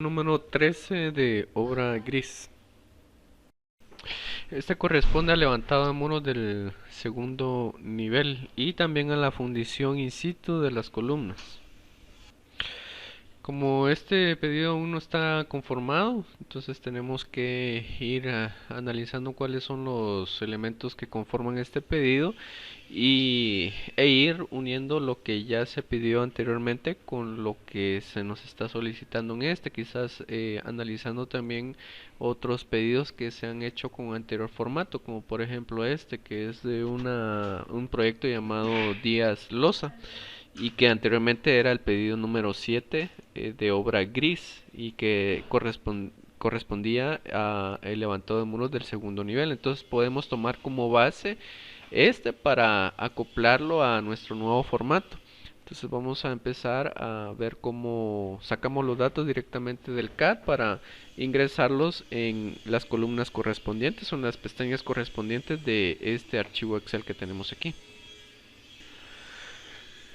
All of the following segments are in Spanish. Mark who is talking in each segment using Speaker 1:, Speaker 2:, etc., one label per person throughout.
Speaker 1: número 13 de obra gris. Este corresponde al levantado de muros del segundo nivel y también a la fundición in situ de las columnas. Como este pedido aún no está conformado, entonces tenemos que ir analizando cuáles son los elementos que conforman este pedido e ir uniendo lo que ya se pidió anteriormente con lo que se nos está solicitando en este, quizás analizando también otros pedidos que se han hecho con anterior formato, como por ejemplo este que es de un proyecto llamado Díaz Loza y que anteriormente era el pedido número 7 de obra gris y que correspondía a el levantado de muros del segundo nivel. Entonces podemos tomar como base este para acoplarlo a nuestro nuevo formato. Entonces vamos a empezar a ver cómo sacamos los datos directamente del CAD para ingresarlos en las columnas correspondientes o en las pestañas correspondientes de este archivo Excel que tenemos aquí.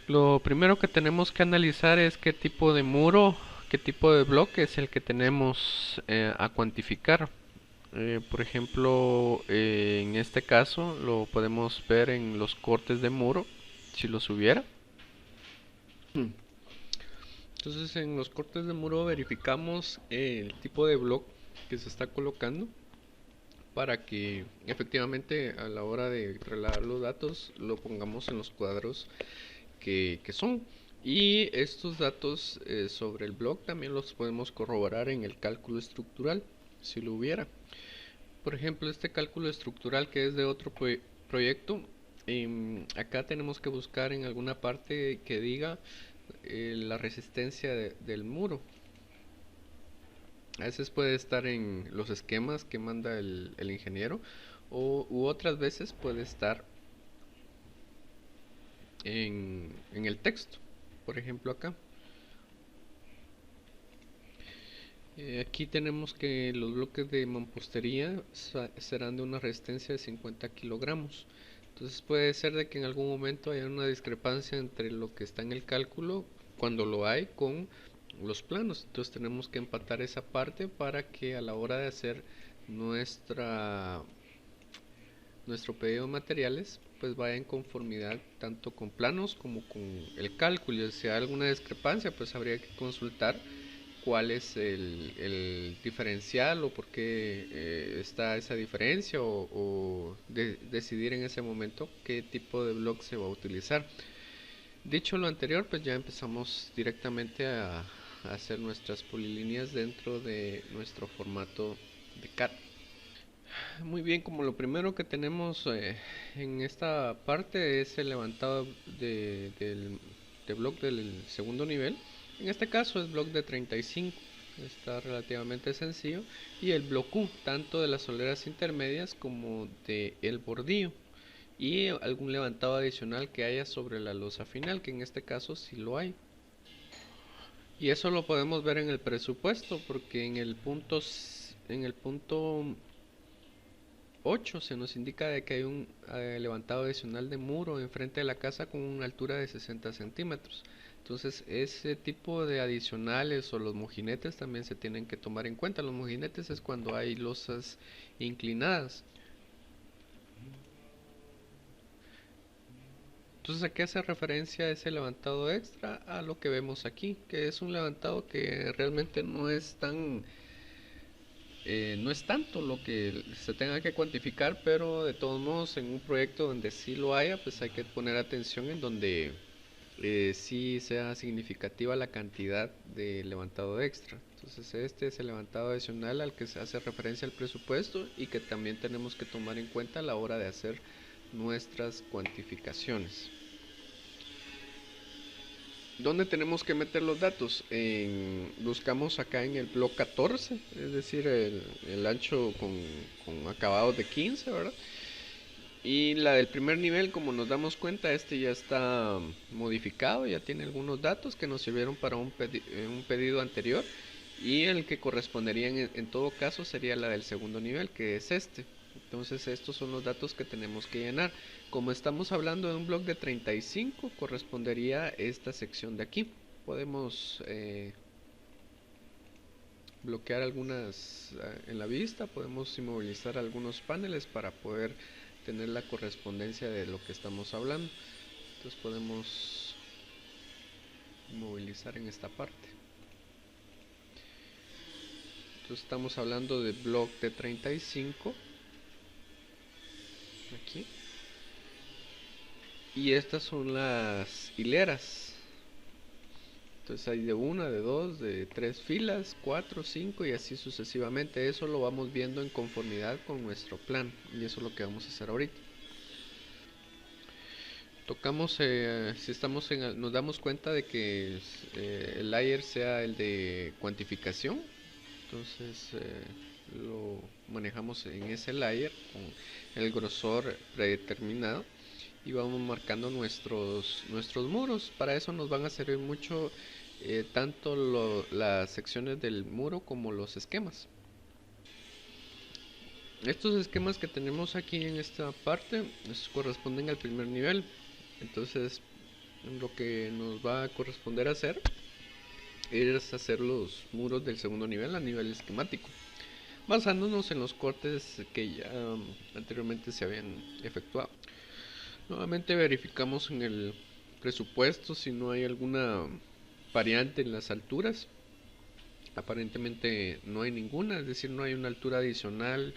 Speaker 1: Lo primero que tenemos que analizar es qué tipo de muro, qué tipo de bloque es el que tenemos a cuantificar. Por ejemplo, en este caso lo podemos ver en los cortes de muro, si los hubiera. Entonces en los cortes de muro verificamos el tipo de bloque que se está colocando para que efectivamente a la hora de trasladar los datos lo pongamos en los cuadros que son. Y estos datos sobre el blog también los podemos corroborar en el cálculo estructural, si lo hubiera. Por ejemplo, este cálculo estructural que es de otro proyecto, acá tenemos que buscar en alguna parte que diga la resistencia del muro. A veces puede estar en los esquemas que manda el ingeniero u otras veces puede estar en el texto. Por ejemplo acá. Aquí tenemos que los bloques de mampostería serán de una resistencia de 50 kilogramos. Entonces puede ser de que en algún momento haya una discrepancia entre lo que está en el cálculo, cuando lo hay, con los planos. Entonces tenemos que empatar esa parte para que a la hora de hacer nuestra nuestro pedido de materiales pues vaya en conformidad tanto con planos como con el cálculo. Si hay alguna discrepancia pues habría que consultar cuál es el diferencial o por qué está esa diferencia o decidir en ese momento qué tipo de bloque se va a utilizar. Dicho lo anterior, pues ya empezamos directamente a hacer nuestras polilíneas dentro de nuestro formato de CAD. Muy bien, como lo primero que tenemos en esta parte es el levantado de bloque del segundo nivel. En este caso es bloque de 35, está relativamente sencillo. Y el bloque U, tanto de las soleras intermedias como de el bordillo. Y algún levantado adicional que haya sobre la losa final, que en este caso sí lo hay. Y eso lo podemos ver en el presupuesto, porque en el punto 8 se nos indica de que hay un levantado adicional de muro enfrente de la casa con una altura de 60 centímetros. Entonces ese tipo de adicionales o los mojinetes también se tienen que tomar en cuenta. Los mojinetes es cuando hay losas inclinadas. Entonces a qué hace referencia ese levantado extra, a lo que vemos aquí, que es un levantado que realmente no es tanto lo que se tenga que cuantificar, pero de todos modos en un proyecto donde sí lo haya, pues hay que poner atención en donde sí sea significativa la cantidad de levantado extra. Entonces este es el levantado adicional al que se hace referencia al presupuesto y que también tenemos que tomar en cuenta a la hora de hacer nuestras cuantificaciones. ¿Dónde tenemos que meter los datos? Buscamos acá en el bloque 14, es decir, el ancho con acabados de 15, ¿verdad? Y la del primer nivel, como nos damos cuenta, este ya está modificado, ya tiene algunos datos que nos sirvieron para un pedido anterior. Y el que correspondería en todo caso sería la del segundo nivel, que es este. Entonces estos son los datos que tenemos que llenar. Como estamos hablando de un bloque de 35, correspondería esta sección de aquí. Podemos bloquear algunas en la vista, podemos inmovilizar algunos paneles para poder tener la correspondencia de lo que estamos hablando. Entonces podemos inmovilizar en esta parte. Entonces estamos hablando de block de 35 aquí, y estas son las hileras. Entonces hay de una, de dos, de tres filas, cuatro, cinco y así sucesivamente. Eso lo vamos viendo en conformidad con nuestro plan, y eso es lo que vamos a hacer ahorita. Tocamos, si estamos nos damos cuenta de que el layer sea el de cuantificación. Entonces lo manejamos en ese layer con el grosor predeterminado y vamos marcando nuestros muros. Para eso nos van a servir mucho tanto las secciones del muro como los esquemas. Estos esquemas que tenemos aquí en esta parte corresponden al primer nivel. Entonces lo que nos va a corresponder hacer es hacer los muros del segundo nivel a nivel esquemático, basándonos en los cortes que ya anteriormente se habían efectuado. Nuevamente verificamos en el presupuesto si no hay alguna variante en las alturas. Aparentemente no hay ninguna, es decir, no hay una altura adicional.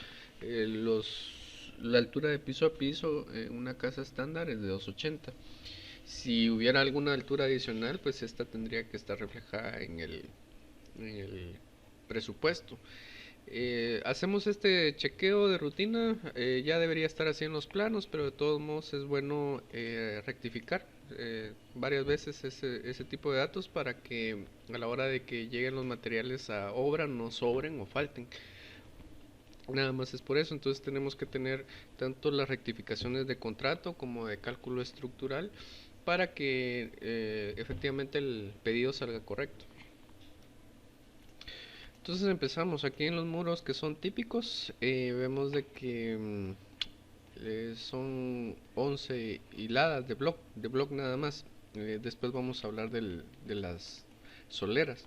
Speaker 1: La altura de piso a piso en una casa estándar es de 280. Si hubiera alguna altura adicional, pues esta tendría que estar reflejada en el presupuesto. Hacemos este chequeo de rutina, ya debería estar así en los planos, pero de todos modos es bueno rectificar varias veces ese tipo de datos para que a la hora de que lleguen los materiales a obra no sobren o falten. Nada más es por eso. Entonces tenemos que tener tanto las rectificaciones de contrato como de cálculo estructural para que efectivamente el pedido salga correcto. Entonces empezamos aquí en los muros que son típicos. Vemos de que son 11 hiladas de block nada más. Después vamos a hablar de las soleras.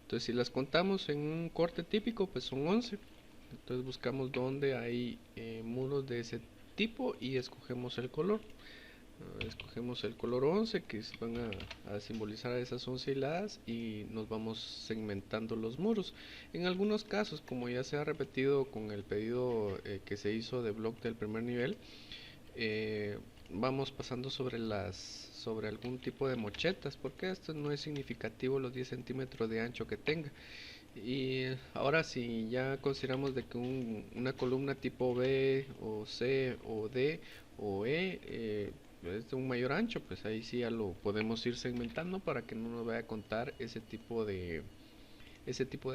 Speaker 1: Entonces si las contamos en un corte típico, pues son 11. Entonces buscamos donde hay muros de ese tipo y escogemos el color. Escogemos el color 11 que van a simbolizar esas 11 hiladas, y nos vamos segmentando los muros. En algunos casos, como ya se ha repetido con el pedido que se hizo de block del primer nivel, vamos pasando sobre algún tipo de mochetas, porque esto no es significativo los 10 centímetros de ancho que tenga. Y ahora si ya consideramos de que una columna tipo B o C o D o es de un mayor ancho, pues ahí sí ya lo podemos ir segmentando para que no nos vaya a contar ese tipo de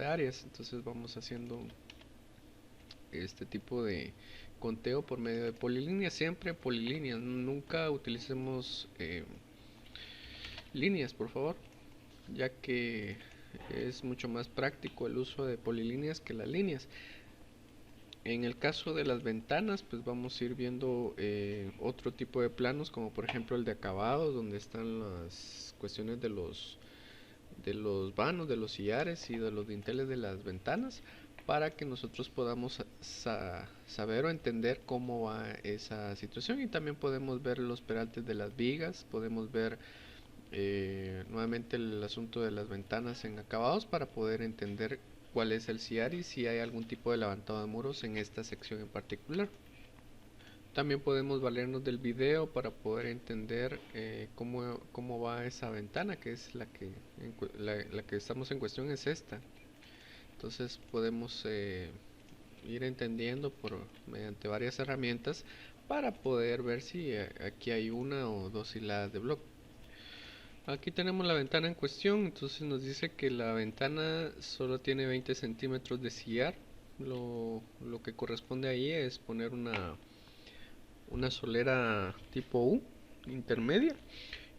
Speaker 1: áreas. Entonces vamos haciendo este tipo de conteo por medio de polilíneas, siempre polilíneas, nunca utilicemos líneas, por favor, ya que es mucho más práctico el uso de polilíneas que las líneas. En el caso de las ventanas, pues vamos a ir viendo otro tipo de planos, como por ejemplo el de acabados, donde están las cuestiones de los vanos, de los sillares y de los dinteles de las ventanas, para que nosotros podamos saber o entender cómo va esa situación. Y también podemos ver los peraltes de las vigas, podemos ver nuevamente el asunto de las ventanas en acabados para poder entender cuál es el sillar y si hay algún tipo de levantado de muros en esta sección en particular. También podemos valernos del video para poder entender cómo va esa ventana, que es la que estamos en cuestión, es esta. Entonces podemos ir entendiendo mediante varias herramientas para poder ver si aquí hay una o dos hiladas de bloque. Aquí tenemos la ventana en cuestión. Entonces nos dice que la ventana solo tiene 20 centímetros de sillar. Lo que corresponde ahí es poner una solera tipo U intermedia,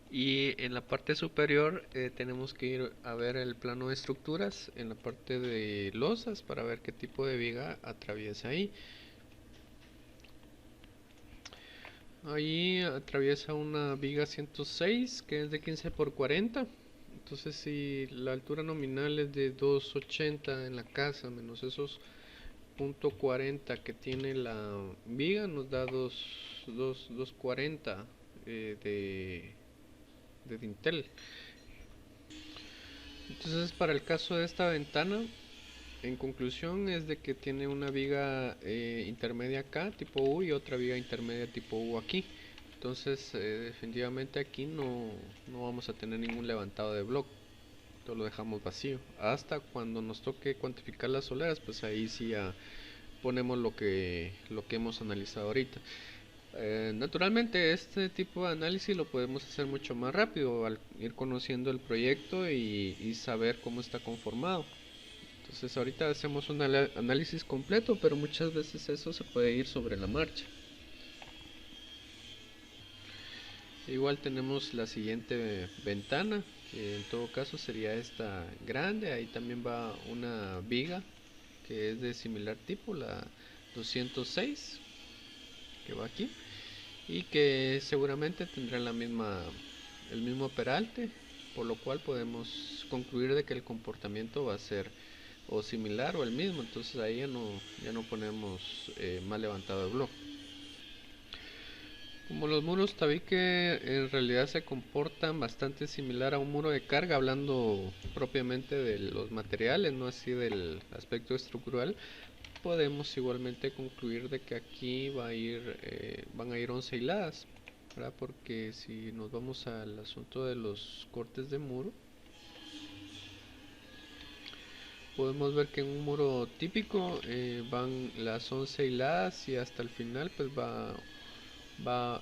Speaker 1: y en la parte superior tenemos que ir a ver el plano de estructuras en la parte de losas para ver qué tipo de viga atraviesa ahí. Ahí atraviesa una viga 106 que es de 15 por 40. Entonces si la altura nominal es de 2,80 en la casa menos esos 0,40 que tiene la viga, nos da 2,40 de dintel. Entonces para el caso de esta ventana, en conclusión es de que tiene una viga intermedia acá tipo U y otra viga intermedia tipo U aquí. Entonces definitivamente aquí no vamos a tener ningún levantado de bloque, todo lo dejamos vacío. Hasta cuando nos toque cuantificar las soleras, pues ahí sí ya ponemos lo que hemos analizado ahorita. Naturalmente este tipo de análisis lo podemos hacer mucho más rápido al ir conociendo el proyecto y saber cómo está conformado. Entonces ahorita hacemos un análisis completo, pero muchas veces eso se puede ir sobre la marcha. Igual tenemos la siguiente ventana, que en todo caso sería esta grande. Ahí también va una viga que es de similar tipo, la 206, que va aquí, y que seguramente tendrá el mismo peralte, por lo cual podemos concluir de que el comportamiento va a ser o similar o el mismo. Entonces ahí ya no ponemos más levantado de bloque. Como los muros tabique en realidad se comportan bastante similar a un muro de carga, hablando propiamente de los materiales, no así del aspecto estructural, podemos igualmente concluir de que aquí van a ir 11 hiladas, ¿verdad? Porque si nos vamos al asunto de los cortes de muro, podemos ver que en un muro típico van las 11 hiladas y hasta el final pues va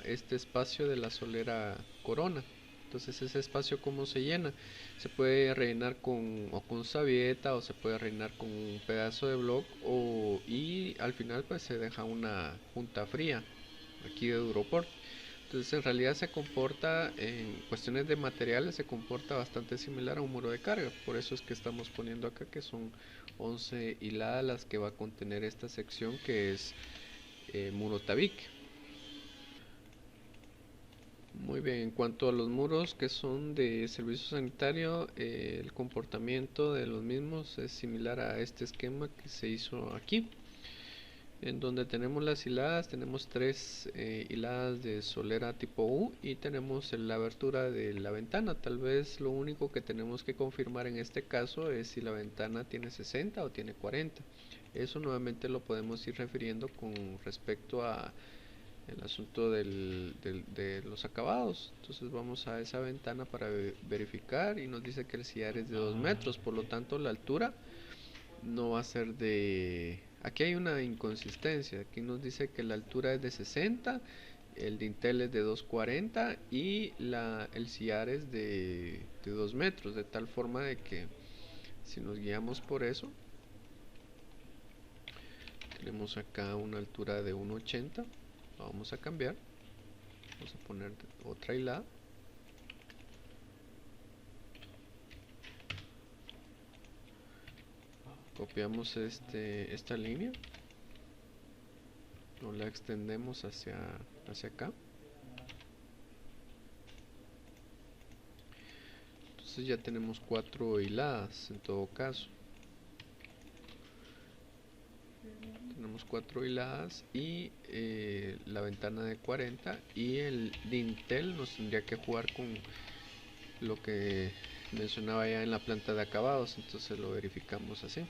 Speaker 1: este espacio de la solera corona. Entonces ese espacio cómo se llena, se puede rellenar con sabieta o se puede rellenar con un pedazo de bloc y al final pues se deja una junta fría aquí de Duroport. Entonces en realidad se comporta, en cuestiones de materiales, se comporta bastante similar a un muro de carga. Por eso es que estamos poniendo acá que son 11 hiladas las que va a contener esta sección que es muro tabique. Muy bien, en cuanto a los muros que son de servicio sanitario, el comportamiento de los mismos es similar a este esquema que se hizo aquí, en donde tenemos las hiladas, tenemos tres hiladas de solera tipo U y tenemos la abertura de la ventana. Tal vez lo único que tenemos que confirmar en este caso es si la ventana tiene 60 o tiene 40. Eso nuevamente lo podemos ir refiriendo con respecto a el asunto de los acabados. Entonces vamos a esa ventana para verificar y nos dice que el sillar es de 2 metros, por lo tanto la altura no va a ser de... Aquí hay una inconsistencia, aquí nos dice que la altura es de 60, el dintel es de 2,40 y el sillar es de 2 metros, de tal forma de que si nos guiamos por eso, tenemos acá una altura de 1,80, vamos a cambiar, vamos a poner otra hilada, copiamos esta línea, o la extendemos hacia acá. Entonces ya tenemos 4 hiladas en todo caso. Tenemos 4 hiladas y la ventana de 40 y el dintel nos tendría que jugar con lo que mencionaba ya en la planta de acabados. Entonces lo verificamos así,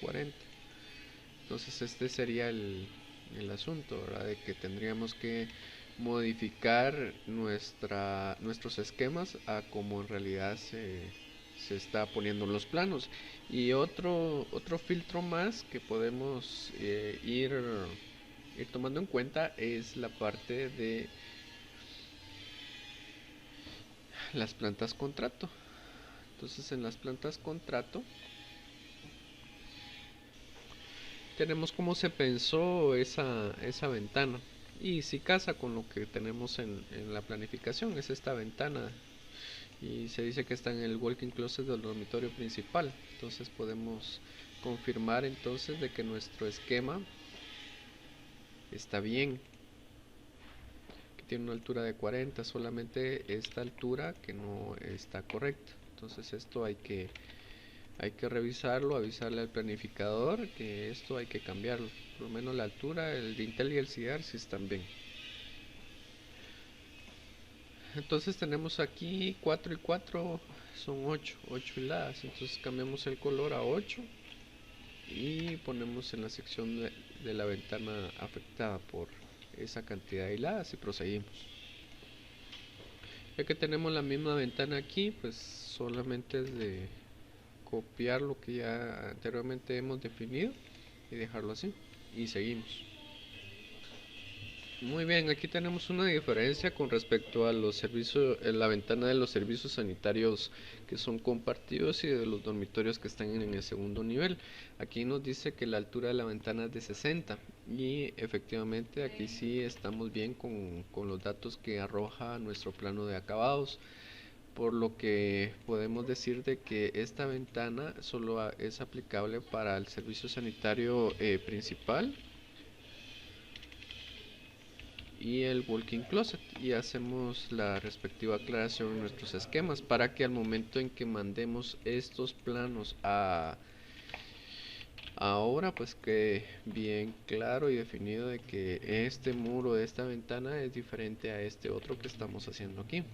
Speaker 1: 2,40. Entonces este sería el asunto, ¿verdad? De que tendríamos que modificar nuestros esquemas a como en realidad se está poniendo en los planos. Y otro filtro más que podemos ir tomando en cuenta es la parte de las plantas contrato. Entonces en las plantas contrato tenemos cómo se pensó esa ventana y si casa con lo que tenemos en la planificación. Es esta ventana y se dice que está en el walk-in closet del dormitorio principal. Entonces podemos confirmar entonces de que nuestro esquema está bien, que tiene una altura de 40, solamente esta altura que no está correcta. Entonces esto hay que revisarlo, avisarle al planificador que esto hay que cambiarlo. Por lo menos la altura, el dintel y el sillar sí están bien. Entonces tenemos aquí 4 y 4 son 8 hiladas. Entonces cambiamos el color a 8 y ponemos en la sección de la ventana afectada por esa cantidad de hiladas y proseguimos. Ya que tenemos la misma ventana aquí, pues solamente es de copiar lo que ya anteriormente hemos definido y dejarlo así y seguimos. Muy bien, aquí tenemos una diferencia con respecto a los servicios, la ventana de los servicios sanitarios que son compartidos y de los dormitorios que están en el segundo nivel. Aquí nos dice que la altura de la ventana es de 60 y efectivamente aquí sí estamos bien con los datos que arroja nuestro plano de acabados, por lo que podemos decir de que esta ventana solo es aplicable para el servicio sanitario principal y el walk-in closet, y hacemos la respectiva aclaración en nuestros esquemas para que al momento en que mandemos estos planos a ahora pues quede bien claro y definido de que este muro de esta ventana es diferente a este otro que estamos haciendo aquí.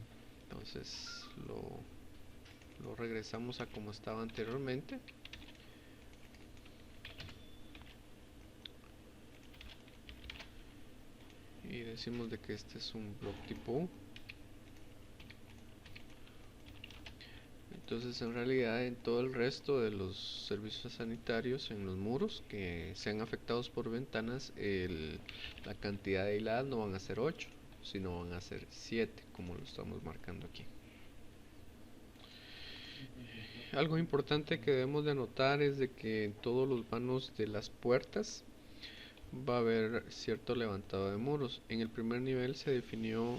Speaker 1: Entonces lo regresamos a como estaba anteriormente. Y decimos de que este es un block tipo U. Entonces en realidad en todo el resto de los servicios sanitarios, en los muros que sean afectados por ventanas, la cantidad de hiladas no van a ser 8, sino van a ser 7, como lo estamos marcando aquí. Algo importante que debemos de anotar es de que en todos los vanos de las puertas va a haber cierto levantado de muros. En el primer nivel se definió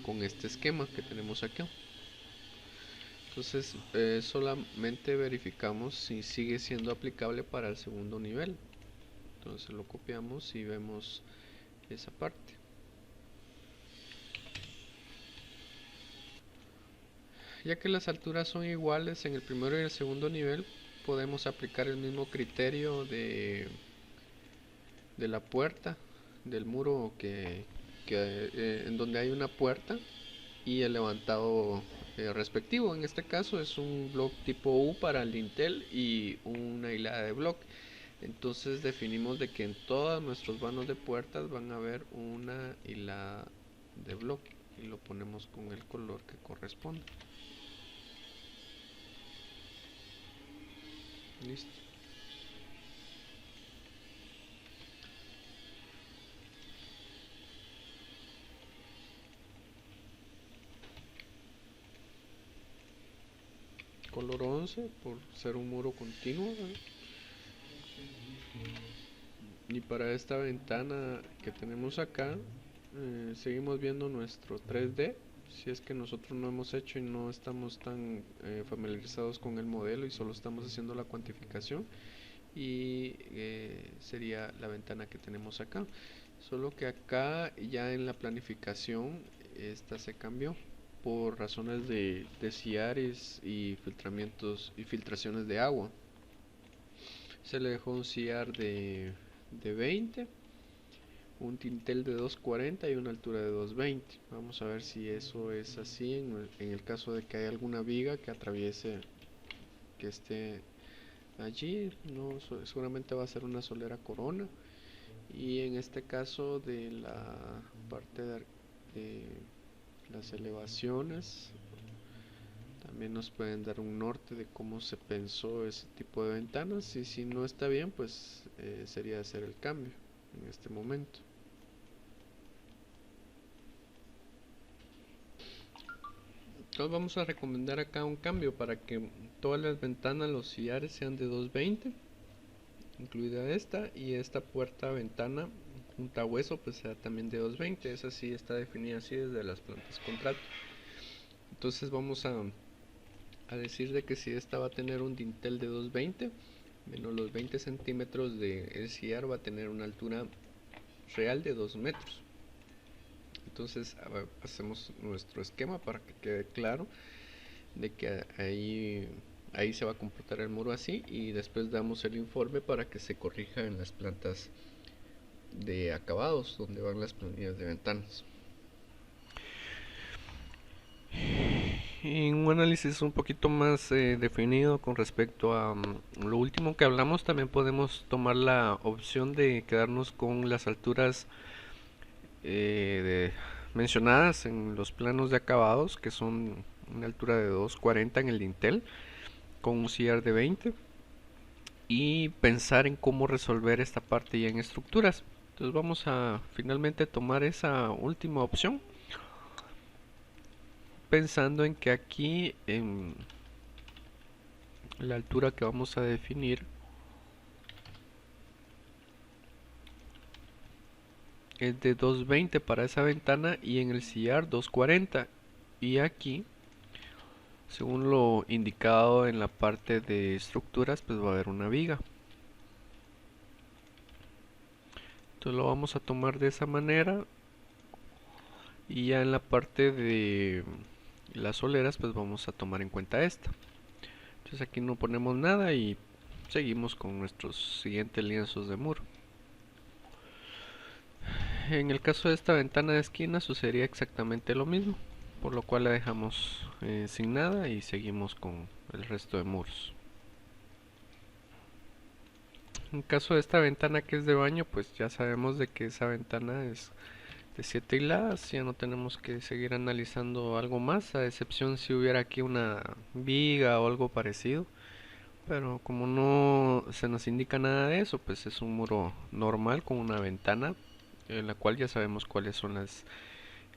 Speaker 1: con este esquema que tenemos aquí. Entonces solamente verificamos si sigue siendo aplicable para el segundo nivel. Entonces lo copiamos y vemos esa parte. Ya que las alturas son iguales en el primero y el segundo nivel, podemos aplicar el mismo criterio de la puerta, del muro en donde hay una puerta y el levantado respectivo. En este caso es un block tipo U para el dintel y una hilada de block. Entonces definimos de que en todos nuestros vanos de puertas van a haber una hilada de block y lo ponemos con el color que corresponde. Listo. Color 11 por ser un muro continuo, ¿eh? Y para esta ventana que tenemos acá, seguimos viendo nuestro 3D. Si es que nosotros no hemos hecho y no estamos tan familiarizados con el modelo y solo estamos haciendo la cuantificación, y sería la ventana que tenemos acá, solo que acá ya en la planificación esta se cambió por razones de sillares y filtramientos y filtraciones de agua. Se le dejó un sillar de 20, un tintel de 240 y una altura de 220. Vamos a ver si eso es así en el caso de que haya alguna viga que atraviese, que esté allí. No, seguramente va a ser una solera corona. Y en este caso de la parte de las elevaciones también nos pueden dar un norte de cómo se pensó ese tipo de ventanas, y si no está bien pues sería hacer el cambio en este momento. Entonces vamos a recomendar acá un cambio para que todas las ventanas, los sillares sean de 220, incluida esta, y esta puerta ventana junta a hueso pues sea también de 220. Esa sí está definida así desde las plantas contrato. Entonces vamos a decir de que si esta va a tener un dintel de 220 menos los 20 centímetros del sillar, va a tener una altura real de 2 metros. Entonces hacemos nuestro esquema para que quede claro de que ahí se va a comportar el muro así, y después damos el informe para que se corrija en las plantas de acabados donde van las planillas de ventanas. Y un análisis un poquito más definido con respecto a lo último que hablamos, también podemos tomar la opción de quedarnos con las alturas mencionadas en los planos de acabados, que son una altura de 240 en el dintel con un sillar de 20, y pensar en cómo resolver esta parte ya en estructuras. Entonces vamos a finalmente tomar esa última opción, pensando en que aquí en la altura que vamos a definir es de 220 para esa ventana y en el sillar 240, y aquí, según lo indicado en la parte de estructuras, pues va a haber una viga. Entonces lo vamos a tomar de esa manera, y ya en la parte de las soleras pues vamos a tomar en cuenta esta. Entonces aquí no ponemos nada y seguimos con nuestros siguientes lienzos de muro. En el caso de esta ventana de esquina sucedería exactamente lo mismo, por lo cual la dejamos sin nada y seguimos con el resto de muros. En caso de esta ventana que es de baño, pues ya sabemos de que esa ventana es de 7 hiladas, ya no tenemos que seguir analizando algo más, a excepción si hubiera aquí una viga o algo parecido, pero como no se nos indica nada de eso, pues es un muro normal con una ventana en la cual ya sabemos cuáles son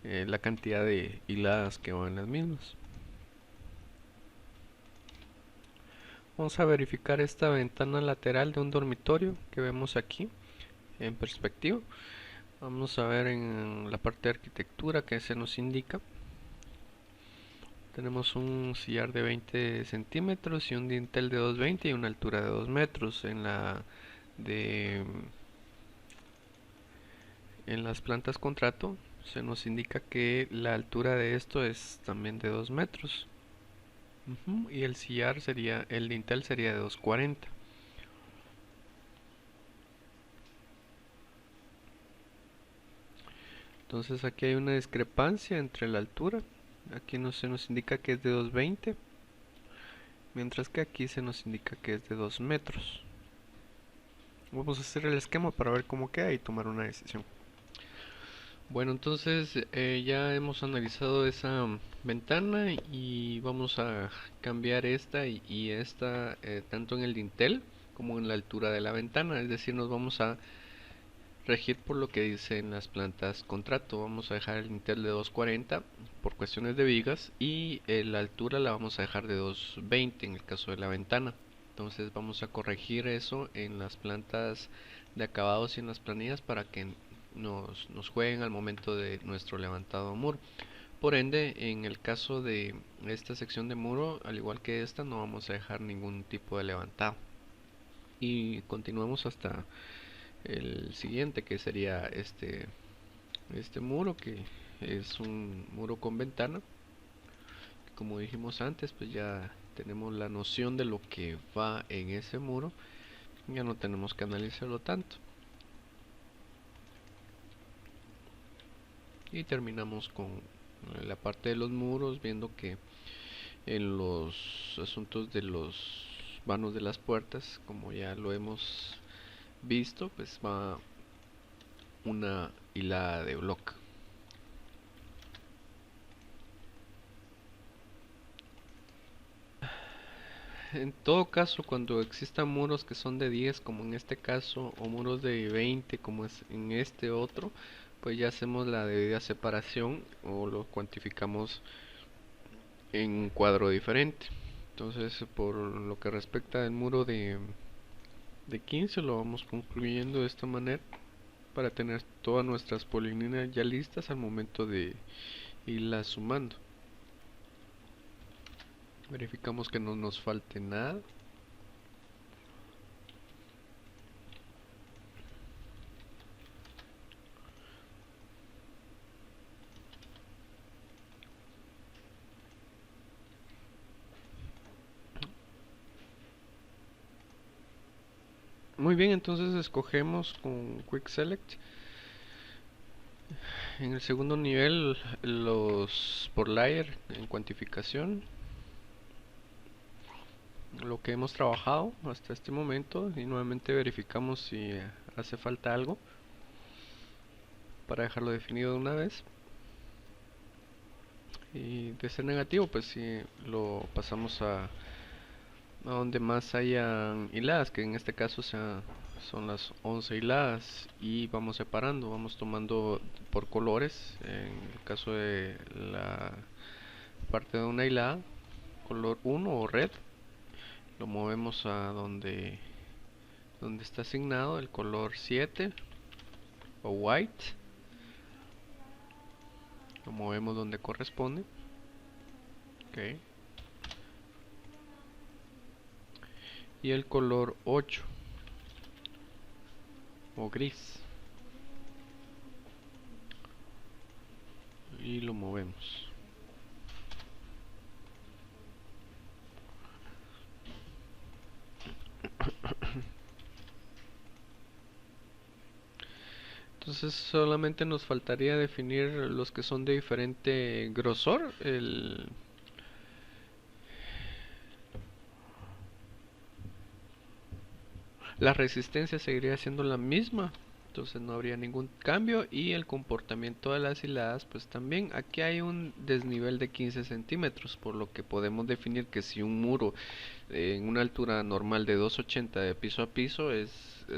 Speaker 1: la cantidad de hiladas que van en las mismas. Vamos a verificar esta ventana lateral de un dormitorio que vemos aquí en perspectiva. Vamos a ver en la parte de arquitectura que se nos indica. Tenemos un sillar de 20 centímetros y un dintel de 220 y una altura de 2 metros. En las plantas contrato se nos indica que la altura de esto es también de 2 metros. Y el dintel sería de 240. Entonces aquí hay una discrepancia entre la altura. Aquí no se nos indica que es de 220, mientras que aquí se nos indica que es de 2 metros. Vamos a hacer el esquema para ver cómo queda y tomar una decisión. Bueno, entonces ya hemos analizado esa ventana y vamos a cambiar esta y esta tanto en el dintel como en la altura de la ventana. Es decir, nos vamos a regir por lo que dicen las plantas contrato. Vamos a dejar el dintel de 240 por cuestiones de vigas y la altura la vamos a dejar de 220 en el caso de la ventana. Entonces vamos a corregir eso en las plantas de acabados y en las planillas para que nos jueguen al momento de nuestro levantado muro. Por ende, en el caso de esta sección de muro, al igual que esta, no vamos a dejar ningún tipo de levantado. Y continuamos hasta el siguiente, que sería este muro, que es un muro con ventana. Como dijimos antes, pues ya tenemos la noción de lo que va en ese muro, ya no tenemos que analizarlo tanto. Y terminamos con la parte de los muros, viendo que en los asuntos de los vanos de las puertas, como ya lo hemos visto, pues va una hilada de bloque. En todo caso, cuando existan muros que son de 10, como en este caso, o muros de 20, como es en este otro, pues ya hacemos la debida separación o lo cuantificamos en un cuadro diferente. Entonces, por lo que respecta al muro de 15, lo vamos concluyendo de esta manera para tener todas nuestras polinias ya listas al momento de irlas sumando. Verificamos que no nos falte nada. Muy bien, entonces escogemos con Quick Select. En el segundo nivel, los por layer en cuantificación, lo que hemos trabajado hasta este momento, y nuevamente verificamos si hace falta algo para dejarlo definido de una vez. Y de ser negativo, pues si lo pasamos a donde más hayan hiladas, que en este caso son las 11 hiladas, y vamos separando, vamos tomando por colores. En el caso de la parte de una hilada, color 1 o red, lo movemos a donde está asignado el color 7 o white, lo movemos donde corresponde. Okay. Y el color 8 o gris, y lo movemos. Entonces solamente nos faltaría definir los que son de diferente grosor. La resistencia seguiría siendo la misma, entonces no habría ningún cambio, y el comportamiento de las hiladas pues también. Aquí hay un desnivel de 15 centímetros, por lo que podemos definir que si un muro en una altura normal de 2,80 de piso a piso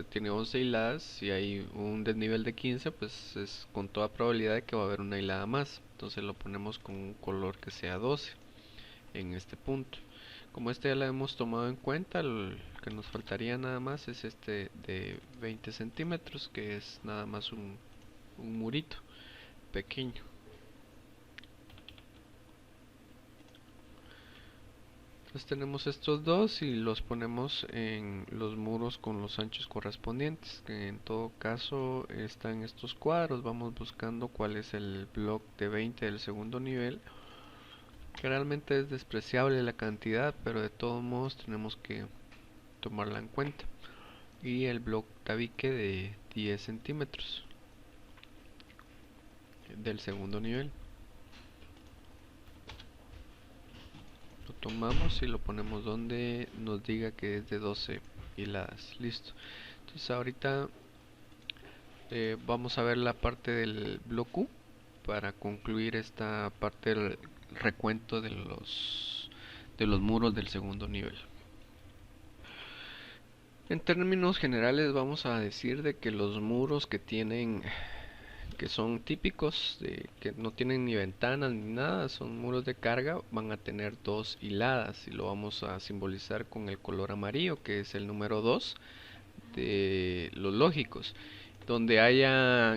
Speaker 1: tiene 11 hiladas, si hay un desnivel de 15, pues es con toda probabilidad de que va a haber una hilada más. Entonces lo ponemos con un color que sea 12 en este punto. Como este ya lo hemos tomado en cuenta, el que nos faltaría nada más es este de 20 centímetros, que es nada más un murito pequeño. Entonces tenemos estos dos y los ponemos en los muros con los anchos correspondientes, que en todo caso están estos cuadros. Vamos buscando cuál es el block de 20 del segundo nivel, que realmente es despreciable la cantidad, pero de todos modos tenemos que tomarla en cuenta. Y el block tabique de 10 centímetros del segundo nivel, lo tomamos y lo ponemos donde nos diga que es de 12 hiladas. Listo. Entonces ahorita vamos a ver la parte del bloque U para concluir esta parte del recuento de los muros del segundo nivel. En términos generales vamos a decir de que los muros que son típicos, que no tienen ni ventanas ni nada, son muros de carga, van a tener dos hiladas, y lo vamos a simbolizar con el color amarillo, que es el número 2 de los lógicos. Donde haya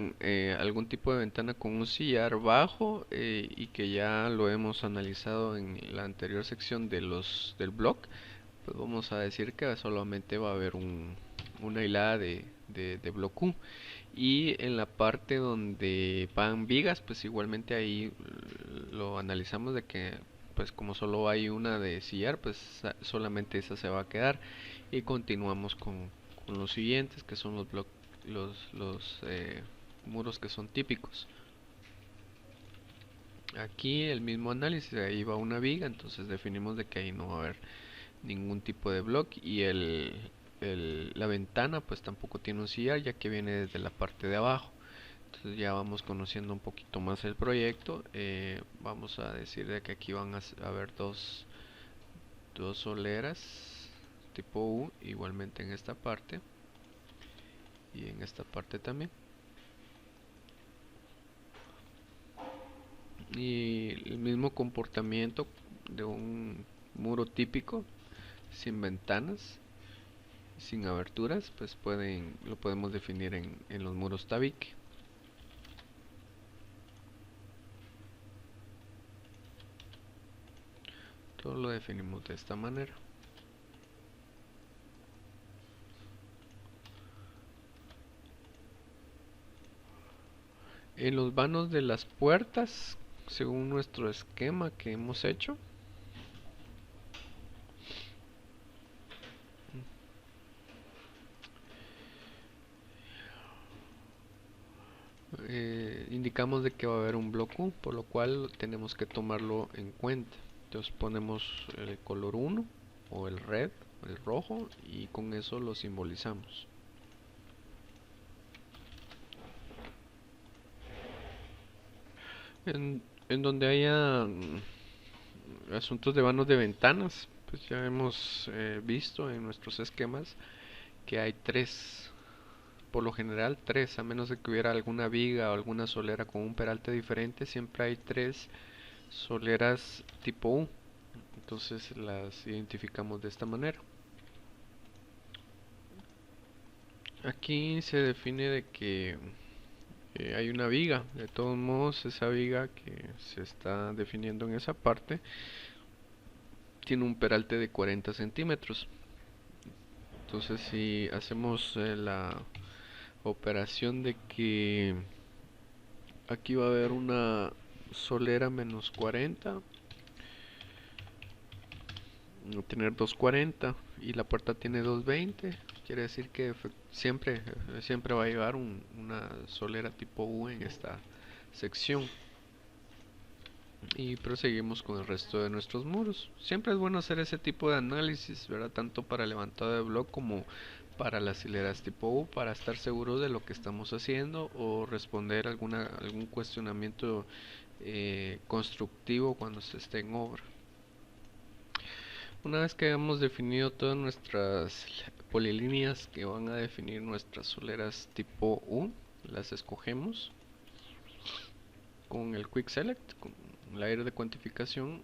Speaker 1: algún tipo de ventana con un sillar bajo, y que ya lo hemos analizado en la anterior sección del blog, pues vamos a decir que solamente va a haber una hilada de bloque U. Y en la parte donde van vigas, pues igualmente ahí lo analizamos de que pues como solo hay una de sillar, pues solamente esa se va a quedar, y continuamos con los siguientes, que son los muros que son típicos. Aquí el mismo análisis, ahí va una viga, entonces definimos de que ahí no va a haber ningún tipo de bloque, y la ventana pues tampoco tiene un sillar, ya que viene desde la parte de abajo. Entonces ya vamos conociendo un poquito más el proyecto. Vamos a decir de que aquí van a haber dos soleras tipo U, igualmente en esta parte y en esta parte también. Y el mismo comportamiento de un muro típico, sin ventanas, sin aberturas, pues lo podemos definir en los muros tabique. Todo lo definimos de esta manera. En los vanos de las puertas, según nuestro esquema que hemos hecho, indicamos de que va a haber un bloque U, por lo cual tenemos que tomarlo en cuenta. Entonces ponemos el color 1 o el red, el rojo, y con eso lo simbolizamos. En donde haya asuntos de vanos de ventanas, pues ya hemos visto en nuestros esquemas que hay tres, por lo general tres, a menos de que hubiera alguna viga o alguna solera con un peralte diferente, siempre hay tres soleras tipo U. Entonces las identificamos de esta manera. Aquí se define de que hay una viga. De todos modos, esa viga que se está definiendo en esa parte tiene un peralte de 40 centímetros. Entonces, si hacemos la operación de que aquí va a haber una solera menos 40, va a tener 240 y la puerta tiene 220, quiere decir que siempre va a llevar una solera tipo U en esta sección. Y proseguimos con el resto de nuestros muros. Siempre es bueno hacer ese tipo de análisis, ¿verdad? Tanto para el levantado de bloque como para las hileras tipo U, para estar seguros de lo que estamos haciendo o responder algún cuestionamiento constructivo cuando se esté en obra. Una vez que hayamos definido todas nuestras polilíneas que van a definir nuestras soleras tipo U, las escogemos con el Quick Select, con el layer de cuantificación,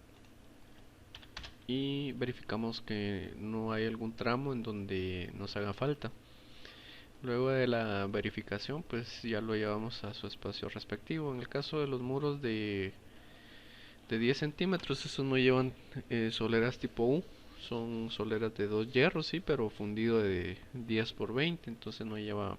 Speaker 1: y verificamos que no hay algún tramo en donde nos haga falta. Luego de la verificación, pues ya lo llevamos a su espacio respectivo. En el caso de los muros de 10 centímetros, esos no llevan soleras tipo U, son soleras de 2 hierros, sí, pero fundido de 10 por 20, entonces no lleva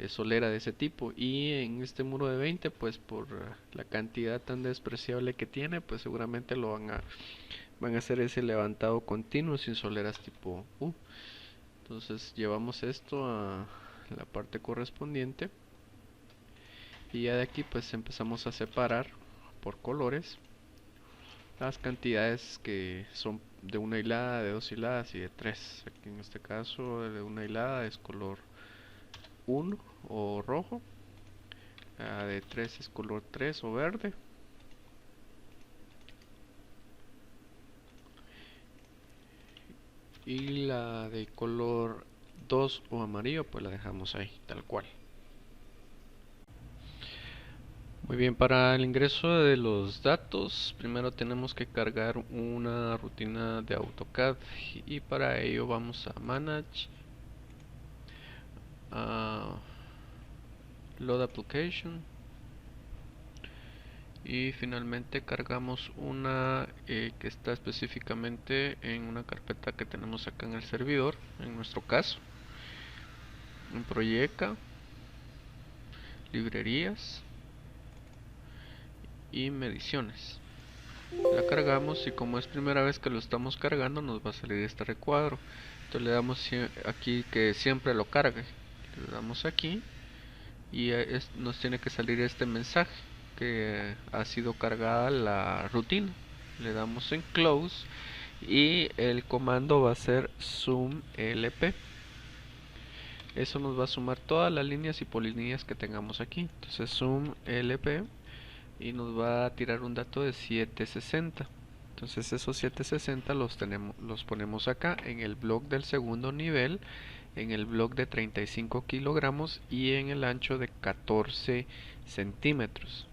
Speaker 1: solera de ese tipo. Y en este muro de 20, pues por la cantidad tan despreciable que tiene, pues seguramente van a hacer ese levantado continuo sin soleras tipo U. Entonces llevamos esto a la parte correspondiente y ya de aquí pues empezamos a separar por colores las cantidades que son de una hilada, de dos hiladas y de tres. Aquí en este caso de una hilada es color 1 o rojo, de 3 es color 3 o verde, y la de color 2 o amarillo pues la dejamos ahí tal cual. Muy bien, para el ingreso de los datos primero tenemos que cargar una rutina de AutoCAD y para ello vamos a Manage, a Load Application y finalmente cargamos una que está específicamente en una carpeta que tenemos acá en el servidor, en nuestro caso, en Proyecta, Librerías y Mediciones. La cargamos y como es primera vez que lo estamos cargando nos va a salir este recuadro. Entonces le damos aquí que siempre lo cargue. Le damos aquí y nos tiene que salir este mensaje que ha sido cargada la rutina. Le damos en Close y el comando va a ser zoom lp. Eso nos va a sumar todas las líneas y polilíneas que tengamos aquí. Entonces zoom lp y nos va a tirar un dato de 760. Entonces esos 760 los ponemos acá en el block del segundo nivel, en el block de 35 kilogramos y en el ancho de 14 centímetros.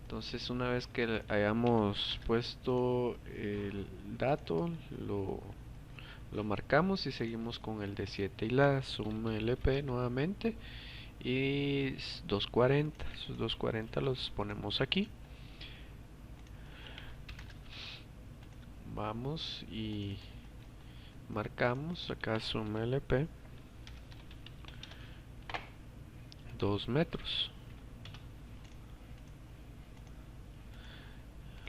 Speaker 1: Entonces una vez que hayamos puesto el dato, lo marcamos y seguimos con el de 7 hiladas, zoom lp nuevamente y 240. Esos 240 los ponemos aquí. Vamos y marcamos acá zoom lp 2 metros.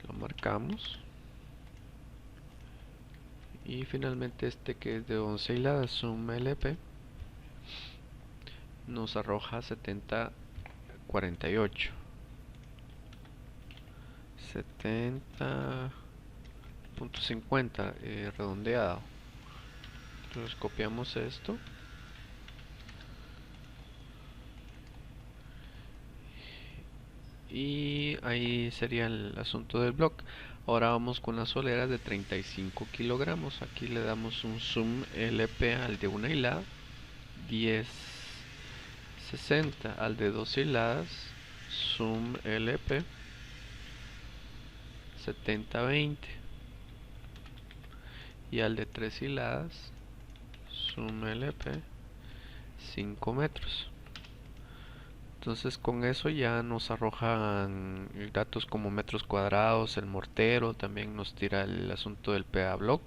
Speaker 1: Lo marcamos y finalmente este que es de 11 hiladas, zoom lp, nos arroja 70 70.48, 70.50 redondeado. Entonces copiamos esto y ahí sería el asunto del block. Ahora vamos con las soleras de 35 kilogramos. Aquí le damos un zoom LP al de una hilada, 1060 al de dos hiladas, zoom LP 70-20, y al de tres hiladas, zoom LP 5 metros. Entonces con eso ya nos arrojan datos como metros cuadrados, el mortero, también nos tira el asunto del PA block,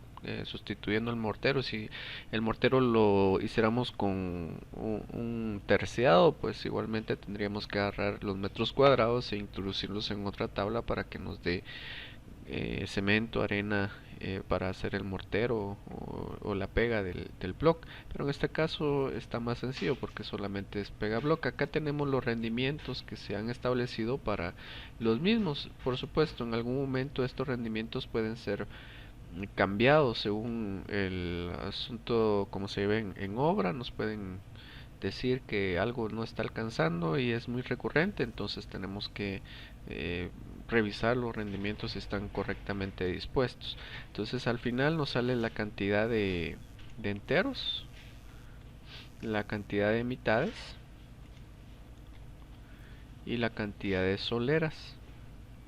Speaker 1: sustituyendo el mortero. Si el mortero lo hiciéramos con un terciado, pues igualmente tendríamos que agarrar los metros cuadrados e introducirlos en otra tabla para que nos dé cemento, arena, para hacer el mortero o la pega del block. Pero en este caso está más sencillo porque solamente es pega block. Acá tenemos los rendimientos que se han establecido para los mismos. Por supuesto, en algún momento estos rendimientos pueden ser cambiados según el asunto como se ve en obra. Nos pueden decir que algo no está alcanzando y es muy recurrente, entonces tenemos que revisar los rendimientos si están correctamente dispuestos. Entonces al final nos sale la cantidad de enteros, la cantidad de mitades y la cantidad de soleras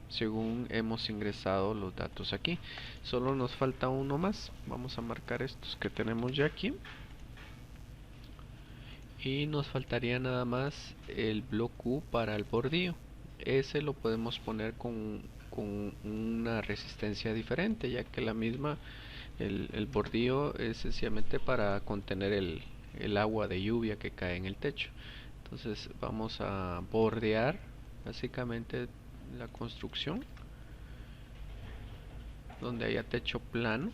Speaker 1: según hemos ingresado los datos aquí. Solo nos falta uno más. Vamos a marcar estos que tenemos ya aquí. Y nos faltaría nada más el block U para el bordillo. Ese lo podemos poner con una resistencia diferente, ya que la misma, el bordillo es sencillamente para contener el agua de lluvia que cae en el techo. Entonces vamos a bordear básicamente la construcción donde haya techo plano.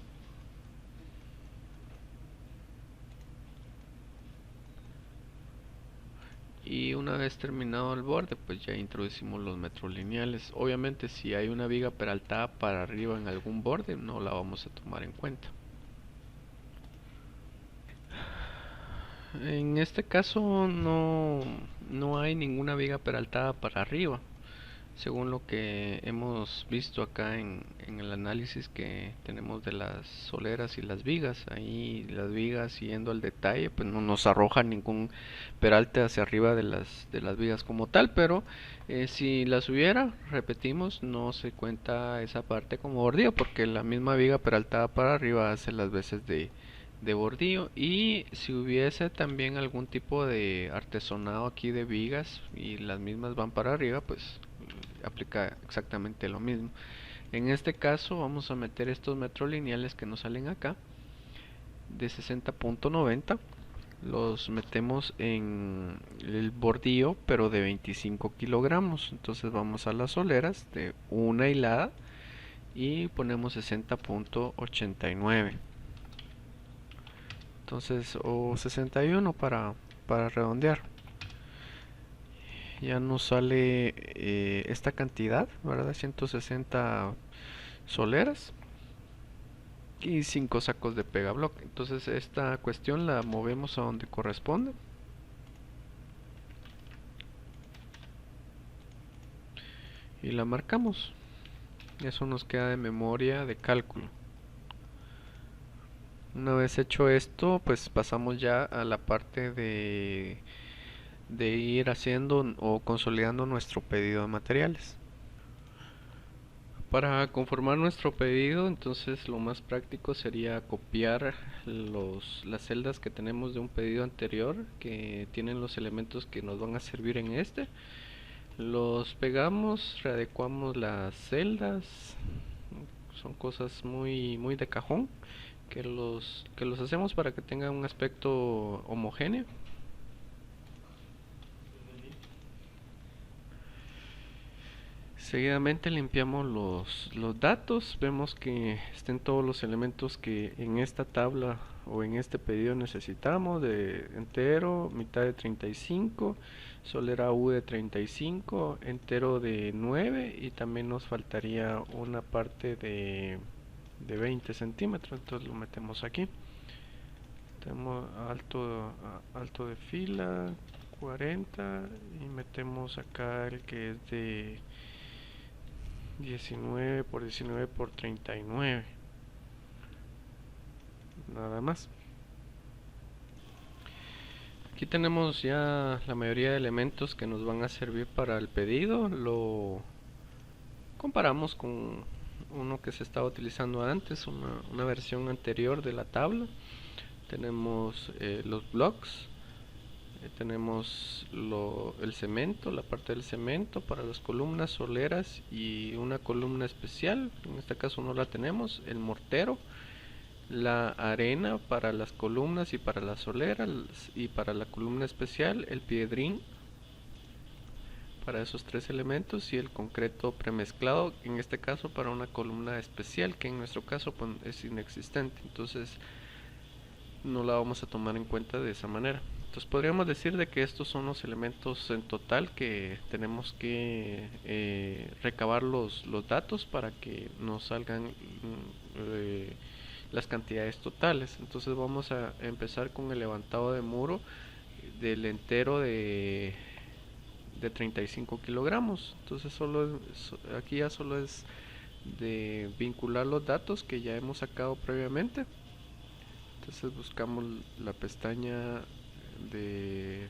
Speaker 1: Y una vez terminado el borde, pues ya introducimos los metros lineales. Obviamente si hay una viga peraltada para arriba en algún borde, no la vamos a tomar en cuenta. En este caso no hay ninguna viga peraltada para arriba, según lo que hemos visto acá en el análisis que tenemos de las soleras y las vigas. Ahí las vigas, siguiendo el detalle, pues no nos arroja ningún peralte hacia arriba de las vigas como tal, pero si las hubiera, repetimos, no se cuenta esa parte como bordillo, porque la misma viga peraltada para arriba hace las veces de bordillo. Y si hubiese también algún tipo de artesonado aquí de vigas y las mismas van para arriba, pues aplica exactamente lo mismo. En este caso vamos a meter estos metros lineales que nos salen acá de 60.90, los metemos en el bordillo pero de 25 kilogramos. Entonces vamos a las soleras de una hilada y ponemos 60.89, entonces, o 61 para redondear. Ya nos sale esta cantidad, ¿verdad? 160 soleras y 5 sacos de pega block. Entonces esta cuestión la movemos a donde corresponde y la marcamos. Eso nos queda de memoria de cálculo. Una vez hecho esto, pues pasamos ya a la parte de ir haciendo o consolidando nuestro pedido de materiales. Para conformar nuestro pedido, entonces lo más práctico sería copiar las celdas que tenemos de un pedido anterior que tienen los elementos que nos van a servir en este. Los pegamos, readecuamos las celdas, son cosas muy de cajón que los hacemos para que tengan un aspecto homogéneo. Seguidamente limpiamos los datos, vemos que estén todos los elementos que en esta tabla o en este pedido necesitamos de entero, mitad de 35, solera U de 35, entero de 9 y también nos faltaría una parte de 20 centímetros, entonces lo metemos aquí. Tenemos alto de fila 40 y metemos acá el que es de 19 por 19 por 39, nada más. Aquí tenemos ya la mayoría de elementos que nos van a servir para el pedido. Lo comparamos con uno que se estaba utilizando antes, una versión anterior de la tabla. Tenemos los blocks, tenemos el cemento, la parte del cemento para las columnas, soleras y una columna especial, en este caso no la tenemos, el mortero, la arena para las columnas y para las soleras, y para la columna especial el piedrín para esos tres elementos, y el concreto premezclado, en este caso para una columna especial que en nuestro caso pues, es inexistente, entonces no la vamos a tomar en cuenta de esa manera. Entonces podríamos decir de que estos son los elementos en total que tenemos que recabar los datos para que nos salgan las cantidades totales. Entonces vamos a empezar con el levantado de muro del entero de 35 kilogramos. Entonces aquí ya solo es de vincular los datos que ya hemos sacado previamente. Entonces buscamos la pestaña de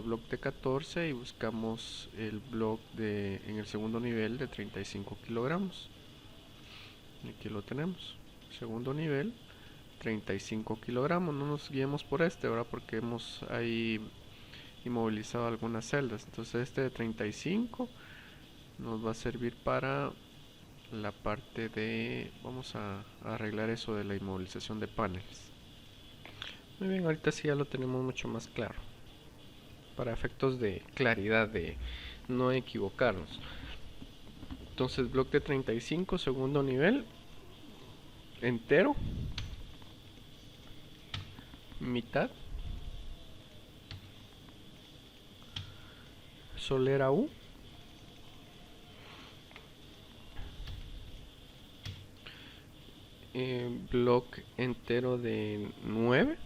Speaker 1: bloc de 14 y buscamos el bloc en el segundo nivel de 35 kilogramos. Aquí lo tenemos, segundo nivel, 35 kilogramos. No nos guiemos por este, ¿verdad? Porque hemos ahí inmovilizado algunas celdas. Entonces este de 35 nos va a servir para la parte de, vamos a arreglar eso de la inmovilización de paneles. Muy bien, ahorita sí ya lo tenemos mucho más claro, para efectos de claridad, de no equivocarnos. Entonces bloque de 35, segundo nivel, entero, mitad, solera U, bloque entero de 9,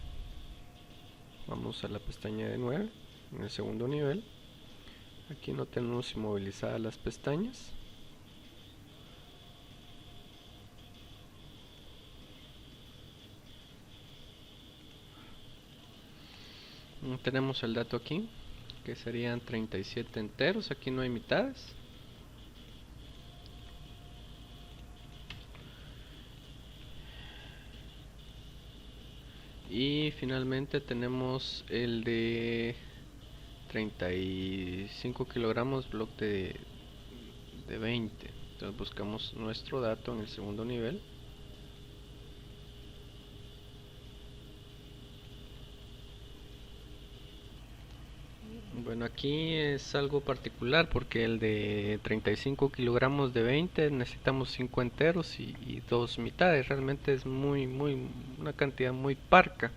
Speaker 1: vamos a la pestaña de 9 en el segundo nivel. Aquí no tenemos inmovilizadas las pestañas. Tenemos el dato aquí, que serían 37 enteros. Aquí no hay mitades. Y finalmente tenemos el de 35 kilogramos, bloque de 20. Entonces buscamos nuestro dato en el segundo nivel. Bueno, aquí es algo particular porque el de 35 kilogramos de 20 necesitamos 5 enteros y 2 mitades. Realmente es una cantidad muy parca.